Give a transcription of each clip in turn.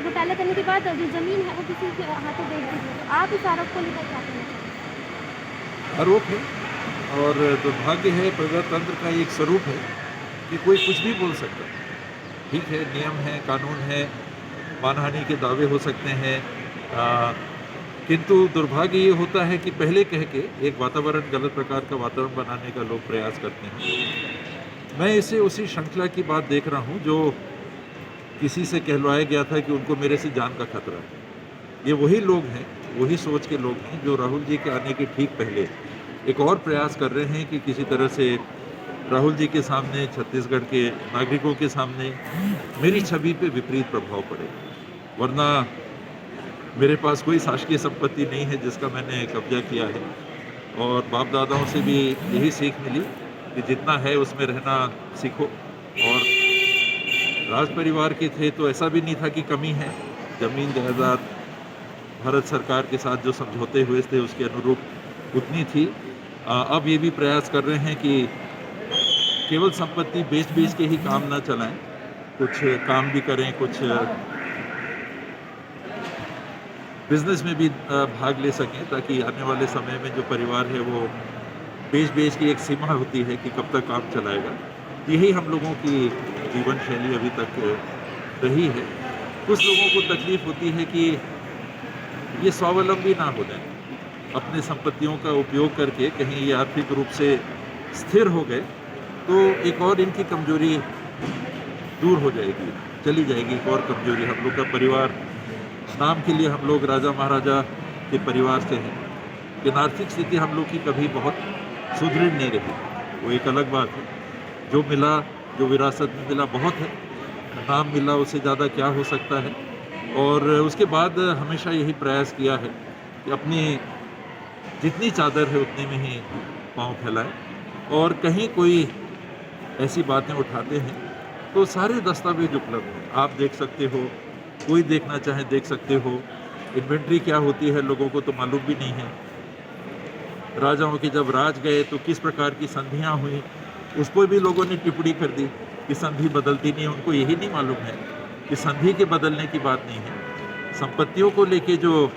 घोटाला करने के बाद जो ज़मीन है वो किसी के हाथों बेच दी गई। तो आप इस आरोप को लेकर क्या कहना चाहेंगे? आरोप है और दुर्भाग्य है, प्रजातंत्र का एक स्वरूप है कि कोई कुछ भी बोल सकता है। ठीक है, नियम है, कानून है, मानहानि के दावे हो सकते हैं, किंतु दुर्भाग्य ये होता है कि पहले कह के एक वातावरण, गलत प्रकार का वातावरण बनाने का लोग प्रयास करते हैं। मैं इसे उसी श्रृंखला की बात देख रहा हूँ जो किसी से कहलवाया गया था कि उनको मेरे से जान का खतरा है। ये वही लोग हैं, वही सोच के लोग हैं जो राहुल जी के आने के ठीक पहले एक और प्रयास कर रहे हैं कि किसी तरह से राहुल जी के सामने, छत्तीसगढ़ के नागरिकों के सामने मेरी छवि पे विपरीत प्रभाव पड़े। वरना मेरे पास कोई शासकीय संपत्ति नहीं है जिसका मैंने कब्जा किया है, और बाप दादाओं से भी यही सीख मिली कि जितना है उसमें रहना सीखो। और राज परिवार के थे तो ऐसा भी नहीं था कि कमी है। जमीन जायदाद भारत सरकार के साथ जो समझौते हुए थे उसके अनुरूप उतनी थी। अब ये भी प्रयास कर रहे हैं कि केवल संपत्ति बेच के ही काम ना चलाएं, कुछ काम भी करें, कुछ बिजनेस में भी भाग ले सकें, ताकि आने वाले समय में जो परिवार है वो बेच की एक सीमा होती है कि कब तक काम चलाएगा। यही हम लोगों की जीवन शैली अभी तक रही है। कुछ लोगों को तकलीफ होती है कि ये स्वावलंबी ना हो जाए, अपने संपत्तियों का उपयोग करके कहीं ये आर्थिक रूप से स्थिर हो गए तो एक और इनकी कमजोरी दूर हो जाएगी, चली जाएगी। एक और कमजोरी, हम लोग का परिवार, नाम के लिए हम लोग राजा महाराजा के परिवार से हैं, लेकिन आर्थिक स्थिति हम लोग की कभी बहुत सुदृढ़ नहीं रही, वो एक अलग बात है। जो मिला, जो विरासत में मिला बहुत है, नाम मिला, उससे ज़्यादा क्या हो सकता है। और उसके बाद हमेशा यही प्रयास किया है कि अपनी जितनी चादर है उतने में ही पाँव फैलाएं, और कहीं कोई ऐसी बातें उठाते हैं तो सारे दस्तावेज उपलब्ध हैं, आप देख सकते हो, कोई देखना चाहे देख सकते हो। इन्वेंट्री क्या होती है लोगों को तो मालूम भी नहीं है। राजाओं के जब राज गए तो किस प्रकार की संधियाँ हुई, उस पर भी लोगों ने टिप्पणी कर दी कि संधि बदलती नहीं है। उनको यही नहीं मालूम है कि संधि के बदलने की बात नहीं है। संपत्तियों को लेके जो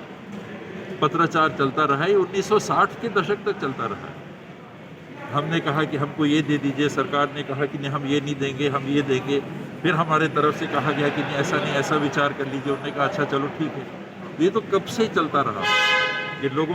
पत्राचार चलता रहा है 1960 के दशक तक चलता रहा है। हमने कहा कि हमको ये दे दीजिए, सरकार ने कहा कि नहीं हम ये नहीं देंगे, हम ये देंगे। फिर हमारे तरफ से कहा गया कि नहीं ऐसा नहीं, ऐसा विचार कर लीजिए। उन्होंने कहा अच्छा चलो ठीक है। ये तो कब से चलता रहा, ये लोगों